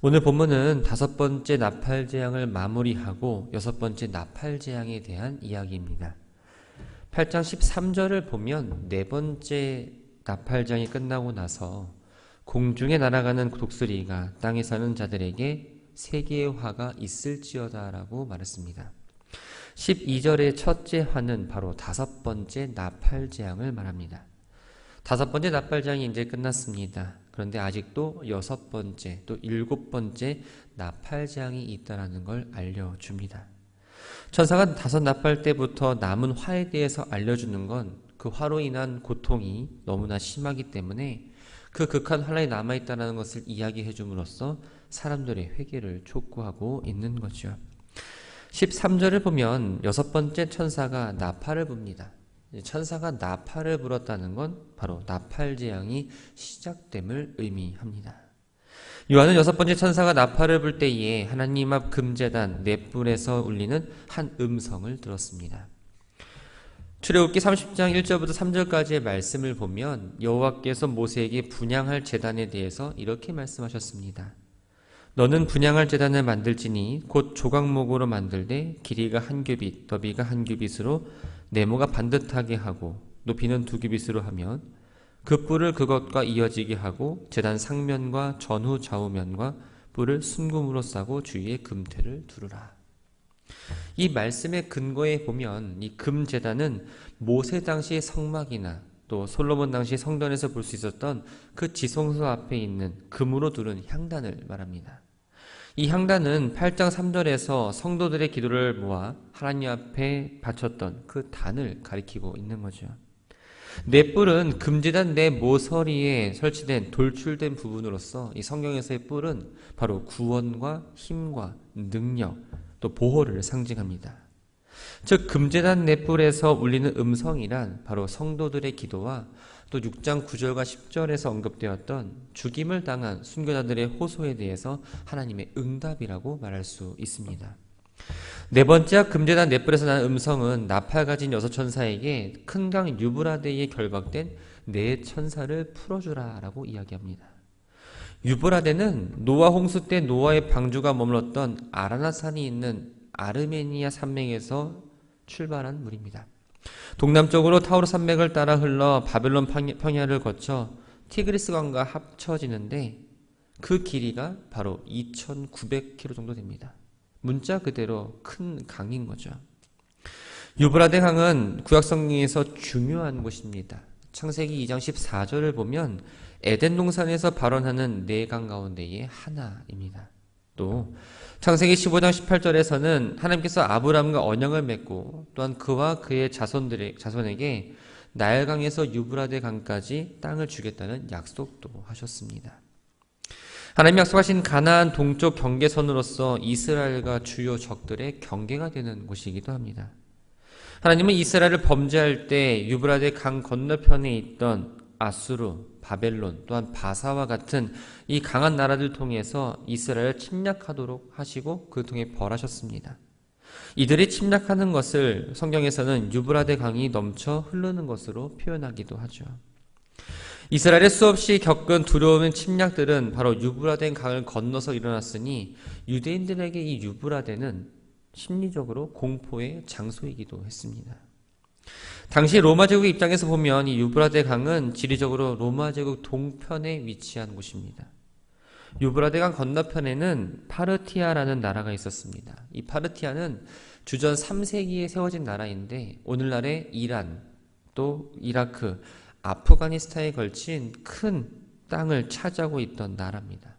오늘 본문은 5번째 나팔재앙을 마무리하고 6번째 나팔재앙에 대한 이야기입니다. 8장 13절을 보면 4번째 나팔재앙이 끝나고 나서 공중에 날아가는 독수리가 땅에 사는 자들에게 3개의 화가 있을지어다 라고 말했습니다. 12절의 첫째 화는 바로 5번째 나팔재앙을 말합니다. 5번째 나팔재앙이 이제 끝났습니다. 그런데 아직도 6번째 또 7번째 나팔재앙이 있다는 걸 알려줍니다. 천사가 5나팔 때부터 남은 화에 대해서 알려주는 건 그 화로 인한 고통이 너무나 심하기 때문에 그 극한 환란이 남아있다는 것을 이야기해 줌으로써 사람들의 회개를 촉구하고 있는 거죠. 13절을 보면 6번째 천사가 나팔을 붑니다. 천사가 나팔을 불었다는 건 바로 나팔재앙이 시작됨을 의미합니다. 요한은 6번째 천사가 나팔을 불 때에 하나님 앞 금제단 넷불에서 울리는 한 음성을 들었습니다. 출애굽기 30장 1절부터 3절까지의 말씀을 보면 여호와께서 모세에게 분향할 제단에 대해서 이렇게 말씀하셨습니다. 너는 분향할 제단을 만들지니 곧 조각목으로 만들되 길이가 1규빗, 너비가 1규빗으로 네모가 반듯하게 하고 높이는 2규빗으로 하면 그 뿔을 그것과 이어지게 하고 제단 상면과 전후 좌우면과 뿔을 순금으로 싸고 주위에 금태를 두르라. 이 말씀의 근거에 보면 이 금제단은 모세 당시의 성막이나 또 솔로몬 당시 성전에서 볼 수 있었던 그 지성소 앞에 있는 금으로 두른 향단을 말합니다. 이 향단은 8장 3절에서 성도들의 기도를 모아 하나님 앞에 바쳤던 그 단을 가리키고 있는 거죠. 넷뿔은 금제단 내 모서리에 설치된 돌출된 부분으로서 이 성경에서의 뿔은 바로 구원과 힘과 능력 또 보호를 상징합니다. 즉 금제단 넷뿔에서 울리는 음성이란 바로 성도들의 기도와 또 6장 9절과 10절에서 언급되었던 죽임을 당한 순교자들의 호소에 대해서 하나님의 응답이라고 말할 수 있습니다. 4번째 금제단 넷불에서 나는 음성은 나팔 가진 6천사에게 큰 강 유브라데에 결박된 4천사를 풀어주라 라고 이야기합니다. 유브라데는 노아 홍수 때 노아의 방주가 머물렀던 아라낫산이 있는 아르메니아 산맥에서 출발한 물입니다. 동남쪽으로 타우르 산맥을 따라 흘러 바벨론 평야를 거쳐 티그리스 강과 합쳐지는데 그 길이가 바로 2,900km 정도 됩니다. 문자 그대로 큰 강인 거죠. 유브라데 강은 구약성경에서 중요한 곳입니다. 창세기 2장 14절을 보면 에덴 동산에서 발원하는 4강 가운데의 하나입니다. 또 창세기 15장 18절에서는 하나님께서 아브라함과 언약을 맺고 또한 그와 그의 자손에게 나일강에서 유브라데 강까지 땅을 주겠다는 약속도 하셨습니다. 하나님이 약속하신 가나안 동쪽 경계선으로서 이스라엘과 주요 적들의 경계가 되는 곳이기도 합니다. 하나님은 이스라엘을 범죄할 때 유브라데 강 건너편에 있던 아수르, 바벨론, 또한 바사와 같은 이 강한 나라들 통해서 이스라엘을 침략하도록 하시고 그 통해 벌하셨습니다. 이들이 침략하는 것을 성경에서는 유브라데 강이 넘쳐 흐르는 것으로 표현하기도 하죠. 이스라엘의 수없이 겪은 두려운 침략들은 바로 유브라데 강을 건너서 일어났으니 유대인들에게 이 유브라데는 심리적으로 공포의 장소이기도 했습니다. 당시 로마 제국의 입장에서 보면 이 유브라데 강은 지리적으로 로마 제국 동편에 위치한 곳입니다. 유브라데 강 건너편에는 파르티아라는 나라가 있었습니다. 이 파르티아는 주전 3세기에 세워진 나라인데 오늘날의 이란, 또 이라크, 아프가니스탄에 걸친 큰 땅을 차지하고 있던 나라입니다.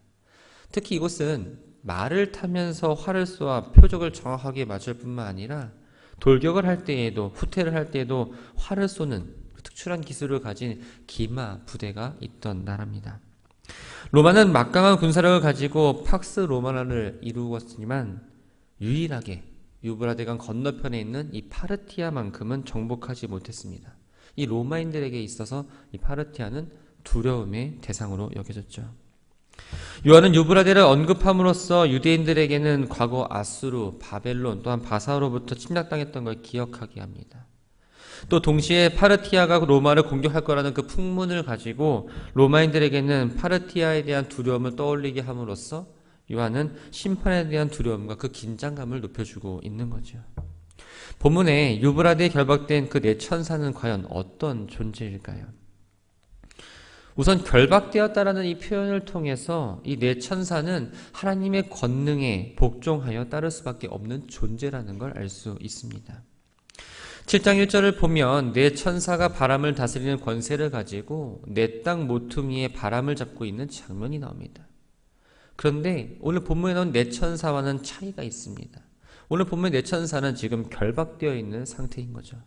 특히 이곳은 말을 타면서 활을 쏘아 표적을 정확하게 맞을 뿐만 아니라 돌격을 할 때에도 후퇴를 할 때에도 활을 쏘는 특출한 기술을 가진 기마 부대가 있던 나라입니다. 로마는 막강한 군사력을 가지고 팍스 로마나를 이루었지만 유일하게 유브라데강 건너편에 있는 이 파르티아만큼은 정복하지 못했습니다. 이 로마인들에게 있어서 이 파르티아는 두려움의 대상으로 여겨졌죠. 요한은 유브라데를 언급함으로써 유대인들에게는 과거 아수르, 바벨론 또한 바사로부터 침략당했던 걸 기억하게 합니다. 또 동시에 파르티아가 로마를 공격할 거라는 그 풍문을 가지고 로마인들에게는 파르티아에 대한 두려움을 떠올리게 함으로써 요한은 심판에 대한 두려움과 그 긴장감을 높여주고 있는 거죠. 본문에 유브라데에 결박된 그 네 천사는 과연 어떤 존재일까요? 우선 결박되었다라는 이 표현을 통해서 이 네 천사는 하나님의 권능에 복종하여 따를 수밖에 없는 존재라는 걸 알 수 있습니다. 7장 1절을 보면 네 천사가 바람을 다스리는 권세를 가지고 네 땅 모퉁이에 바람을 잡고 있는 장면이 나옵니다. 그런데 오늘 본문에 나온 네 천사와는 차이가 있습니다. 오늘 본문 네 천사는 지금 결박되어 있는 상태인 거죠.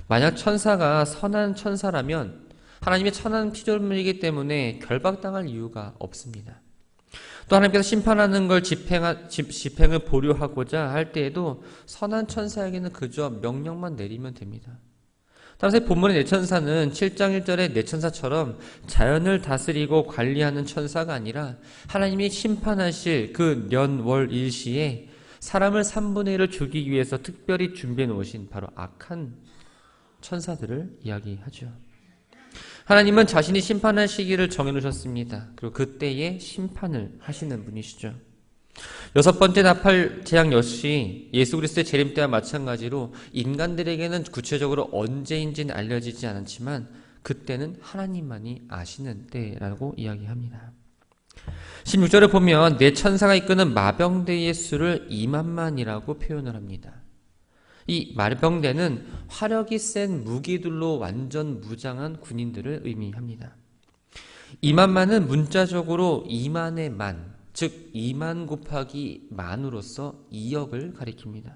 만약 천사가 선한 천사라면 하나님의 천한 피조물이기 때문에 결박당할 이유가 없습니다. 또 하나님께서 심판하는 걸 집행을 보류하고자 할 때에도 선한 천사에게는 그저 명령만 내리면 됩니다. 따라서 본문의 네 천사는 7장 1절의 네 천사처럼 자연을 다스리고 관리하는 천사가 아니라 하나님이 심판하실 그 년, 월, 일시에 사람을 3분의 1을 죽이기 위해서 특별히 준비해 놓으신 바로 악한 천사들을 이야기하죠. 하나님은 자신이 심판할 시기를 정해놓으셨습니다. 그리고 그때에 심판을 하시는 분이시죠. 여섯 번째 나팔 재앙 역시 예수 그리스도의 재림 때와 마찬가지로 인간들에게는 구체적으로 언제인지는 알려지지 않았지만 그때는 하나님만이 아시는 때라고 이야기합니다. 16절을 보면 네 천사가 이끄는 마병대의 수를 2만만이라고 표현을 합니다. 이 마병대는 화력이 센 무기들로 완전 무장한 군인들을 의미합니다. 2만만은 문자적으로 2만의 만, 즉 2만 곱하기 만으로서 2억을 가리킵니다.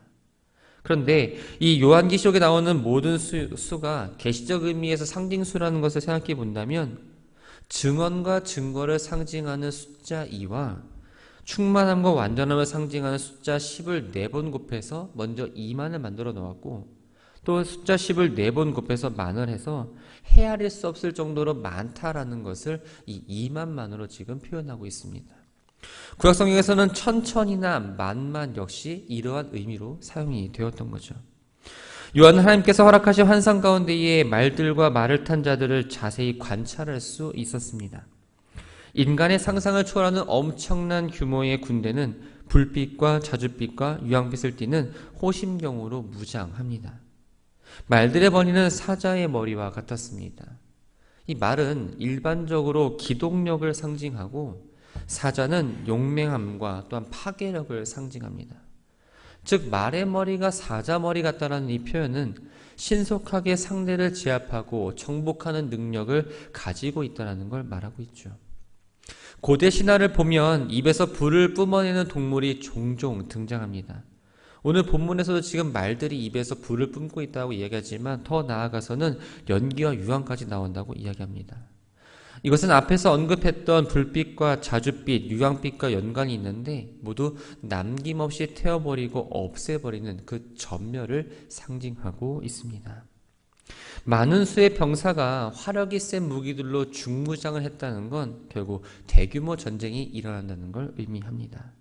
그런데 이 요한계시록에 나오는 모든 수가 계시적 의미에서 상징수라는 것을 생각해 본다면 증언과 증거를 상징하는 숫자 2와 충만함과 완전함을 상징하는 숫자 10을 4번 곱해서 먼저 2만을 만들어 놓았고 또 숫자 10을 4번 곱해서 만을 해서 헤아릴 수 없을 정도로 많다라는 것을 이 2만만으로 지금 표현하고 있습니다. 구약성경에서는 천천이나 만만 역시 이러한 의미로 사용이 되었던 거죠. 요한은 하나님께서 허락하신 환상 가운데의 말들과 말을 탄 자들을 자세히 관찰할 수 있었습니다. 인간의 상상을 초월하는 엄청난 규모의 군대는 불빛과 자줏빛과 유황빛을 띠는 호심경으로 무장합니다. 말들의 머리는 사자의 머리와 같았습니다. 이 말은 일반적으로 기동력을 상징하고 사자는 용맹함과 또한 파괴력을 상징합니다. 즉 말의 머리가 사자 머리 같다라는 이 표현은 신속하게 상대를 제압하고 정복하는 능력을 가지고 있다는 걸 말하고 있죠. 고대 신화를 보면 입에서 불을 뿜어내는 동물이 종종 등장합니다. 오늘 본문에서도 지금 말들이 입에서 불을 뿜고 있다고 이야기하지만 더 나아가서는 연기와 유황까지 나온다고 이야기합니다. 이것은 앞에서 언급했던 불빛과 자줏빛, 유황빛과 연관이 있는데 모두 남김없이 태워버리고 없애버리는 그 전멸을 상징하고 있습니다. 많은 수의 병사가 화력이 센 무기들로 중무장을 했다는 건 결국 대규모 전쟁이 일어난다는 걸 의미합니다.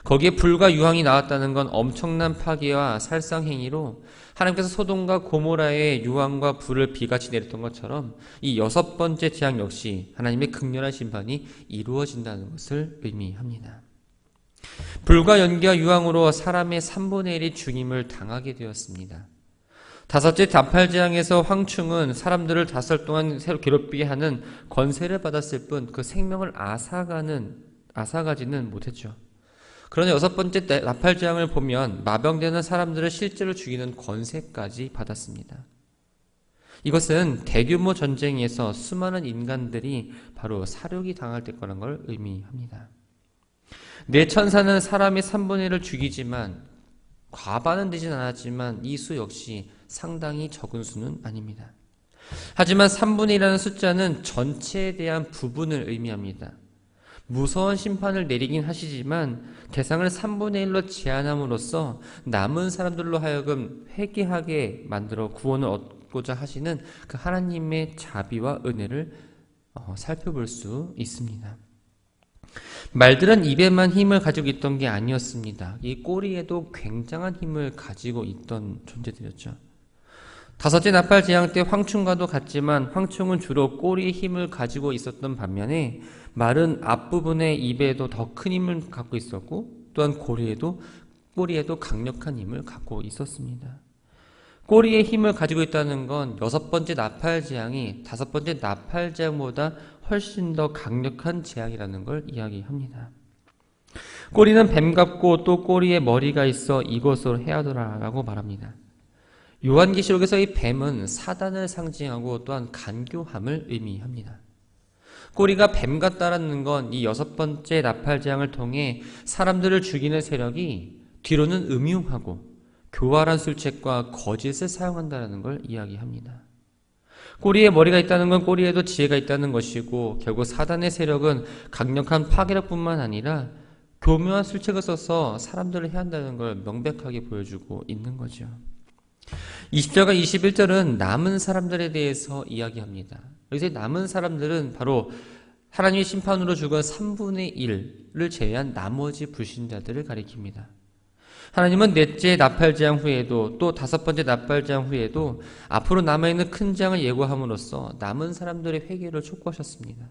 거기에 불과 유황이 나왔다는 건 엄청난 파괴와 살상행위로 하나님께서 소돔과 고모라의 유황과 불을 비같이 내렸던 것처럼 이 여섯 번째 재앙 역시 하나님의 극렬한 심판이 이루어진다는 것을 의미합니다. 불과 연기와 유황으로 사람의 3분의 1이 죽임을 당하게 되었습니다. 다섯째 나팔재앙에서 황충은 사람들을 다섯 동안 새로 괴롭히게 하는 권세를 받았을 뿐 그 생명을 앗아가지는 못했죠. 그러나 여섯 번째 나팔재앙을 보면 마병되는 사람들을 실제로 죽이는 권세까지 받았습니다. 이것은 대규모 전쟁에서 수많은 인간들이 바로 사륙이 당할 때 거란 걸 의미합니다. 네 천사는 사람의 3분의 1을 죽이지만 과반은 되진 않았지만 이 수 역시 상당히 적은 수는 아닙니다. 하지만 3분의 1이라는 숫자는 전체에 대한 부분을 의미합니다. 무서운 심판을 내리긴 하시지만 대상을 3분의 1로 제한함으로써 남은 사람들로 하여금 회개하게 만들어 구원을 얻고자 하시는 그 하나님의 자비와 은혜를 살펴볼 수 있습니다. 말들은 입에만 힘을 가지고 있던 게 아니었습니다. 이 꼬리에도 굉장한 힘을 가지고 있던 존재들이었죠. 다섯째 나팔 재앙 때 황충과도 같지만 황충은 주로 꼬리에 힘을 가지고 있었던 반면에 말은 앞부분의 입에도 더 큰 힘을 갖고 있었고 또한 꼬리에도 강력한 힘을 갖고 있었습니다. 꼬리에 힘을 가지고 있다는 건 여섯 번째 나팔 재앙이 다섯 번째 나팔 재앙보다 훨씬 더 강력한 재앙이라는 걸 이야기합니다. 꼬리는 뱀 같고 또 꼬리에 머리가 있어 이것으로 해하더라라고 말합니다. 요한계시록에서 이 뱀은 사단을 상징하고 또한 간교함을 의미합니다. 꼬리가 뱀 같다라는 건 이 여섯 번째 나팔 재앙을 통해 사람들을 죽이는 세력이 뒤로는 음흉하고 교활한 술책과 거짓을 사용한다는 걸 이야기합니다. 꼬리에 머리가 있다는 건 꼬리에도 지혜가 있다는 것이고 결국 사단의 세력은 강력한 파괴력뿐만 아니라 교묘한 술책을 써서 사람들을 해한다는 걸 명백하게 보여주고 있는 거죠. 20절과 21절은 남은 사람들에 대해서 이야기합니다. 여기서 남은 사람들은 바로 하나님의 심판으로 죽은 3분의 1을 제외한 나머지 불신자들을 가리킵니다. 하나님은 넷째 나팔 재앙 후에도 또 다섯 번째 나팔 재앙 후에도 앞으로 남아있는 큰 재앙을 예고함으로써 남은 사람들의 회개를 촉구하셨습니다.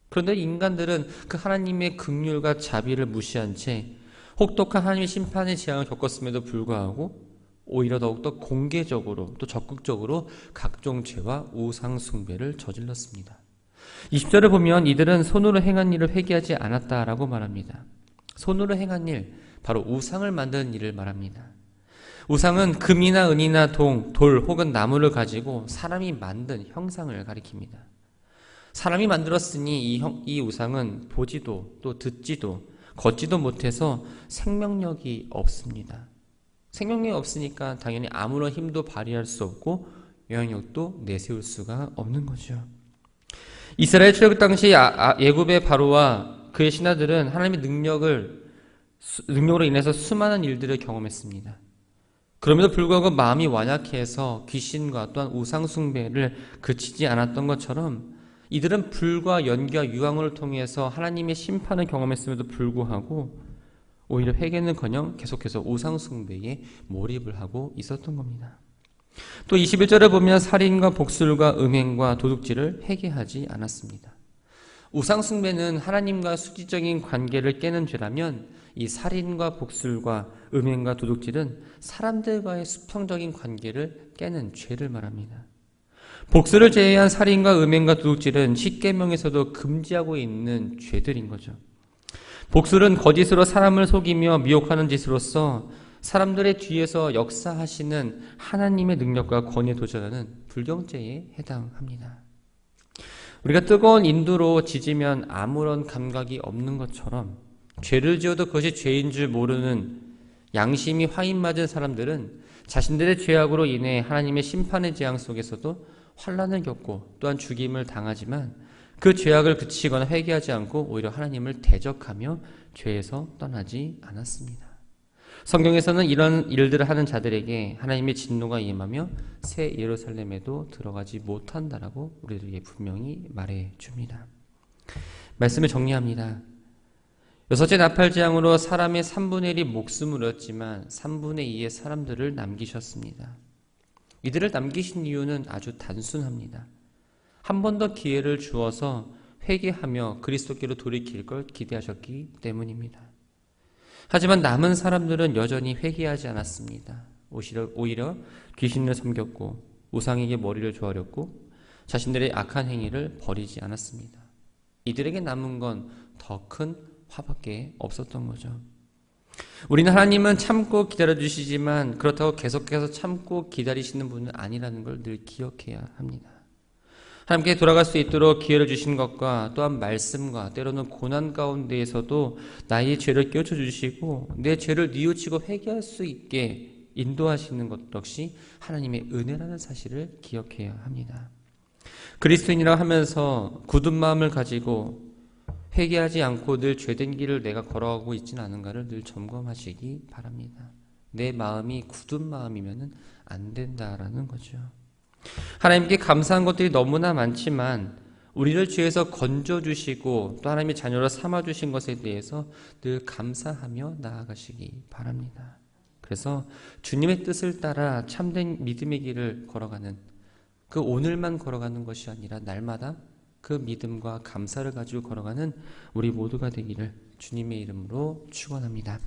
그런데 인간들은 그 하나님의 긍휼과 자비를 무시한 채 혹독한 하나님의 심판의 재앙을 겪었음에도 불구하고 오히려 더욱더 공개적으로 또 적극적으로 각종 죄와 우상 숭배를 저질렀습니다. 20절을 보면 이들은 손으로 행한 일을 회개하지 않았다라고 말합니다. 손으로 행한 일, 바로 우상을 만드는 일을 말합니다. 우상은 금이나 은이나 돌 혹은 나무를 가지고 사람이 만든 형상을 가리킵니다. 사람이 만들었으니 이 우상은 보지도 또 듣지도 걷지도 못해서 생명력이 없습니다. 생명력이 없으니까 당연히 아무런 힘도 발휘할 수 없고 영향력도 내세울 수가 없는 거죠. 이스라엘 출애굽 당시 애굽의 바로와 그의 신하들은 하나님의 능력으로 인해서 수많은 일들을 경험했습니다. 그럼에도 불구하고 마음이 완약해서 귀신과 또한 우상 숭배를 그치지 않았던 것처럼 이들은 불과 연기와 유황을 통해서 하나님의 심판을 경험했음에도 불구하고 오히려 회개는커녕 계속해서 우상 숭배에 몰입을 하고 있었던 겁니다. 또 21절을 보면 살인과 복술과 음행과 도둑질을 회개하지 않았습니다. 우상 숭배는 하나님과 수직적인 관계를 깨는 죄라면 이 살인과 복술과 음행과 도둑질은 사람들과의 수평적인 관계를 깨는 죄를 말합니다. 복술을 제외한 살인과 음행과 도둑질은 십계명에서도 금지하고 있는 죄들인 거죠. 복술은 거짓으로 사람을 속이며 미혹하는 짓으로서 사람들의 뒤에서 역사하시는 하나님의 능력과 권위에 도전하는 불경죄에 해당합니다. 우리가 뜨거운 인두로 지지면 아무런 감각이 없는 것처럼 죄를 지어도 그것이 죄인 줄 모르는 양심이 화인 맞은 사람들은 자신들의 죄악으로 인해 하나님의 심판의 재앙 속에서도 환난을 겪고 또한 죽임을 당하지만 그 죄악을 그치거나 회개하지 않고 오히려 하나님을 대적하며 죄에서 떠나지 않았습니다. 성경에서는 이런 일들을 하는 자들에게 하나님의 진노가 임하며 새 예루살렘에도 들어가지 못한다라고 우리들에게 분명히 말해줍니다. 말씀을 정리합니다. 여섯째 나팔 재앙으로 사람의 3분의 1이 목숨을 잃었지만 3분의 2의 사람들을 남기셨습니다. 이들을 남기신 이유는 아주 단순합니다. 한 번 더 기회를 주어서 회개하며 그리스도께로 돌이킬 걸 기대하셨기 때문입니다. 하지만 남은 사람들은 여전히 회개하지 않았습니다. 오히려 귀신을 섬겼고 우상에게 머리를 조아렸고 자신들의 악한 행위를 버리지 않았습니다. 이들에게 남은 건 더 큰 화밖에 없었던 거죠. 우리는 하나님은 참고 기다려주시지만 그렇다고 계속해서 참고 기다리시는 분은 아니라는 걸 늘 기억해야 합니다. 하나님께 돌아갈 수 있도록 기회를 주신 것과 또한 말씀과 때로는 고난 가운데에서도 나의 죄를 깨우쳐주시고 내 죄를 뉘우치고 회개할 수 있게 인도하시는 것 역시 하나님의 은혜라는 사실을 기억해야 합니다. 그리스도인이라 하면서 굳은 마음을 가지고 회개하지 않고 늘 죄된 길을 내가 걸어가고 있지는 않은가를 늘 점검하시기 바랍니다. 내 마음이 굳은 마음이면 안 된다라는 거죠. 하나님께 감사한 것들이 너무나 많지만 우리를 죄에서 건져주시고 또 하나님의 자녀로 삼아주신 것에 대해서 늘 감사하며 나아가시기 바랍니다. 그래서 주님의 뜻을 따라 참된 믿음의 길을 걸어가는, 그 오늘만 걸어가는 것이 아니라 날마다 그 믿음과 감사를 가지고 걸어가는 우리 모두가 되기를 주님의 이름으로 축원합니다.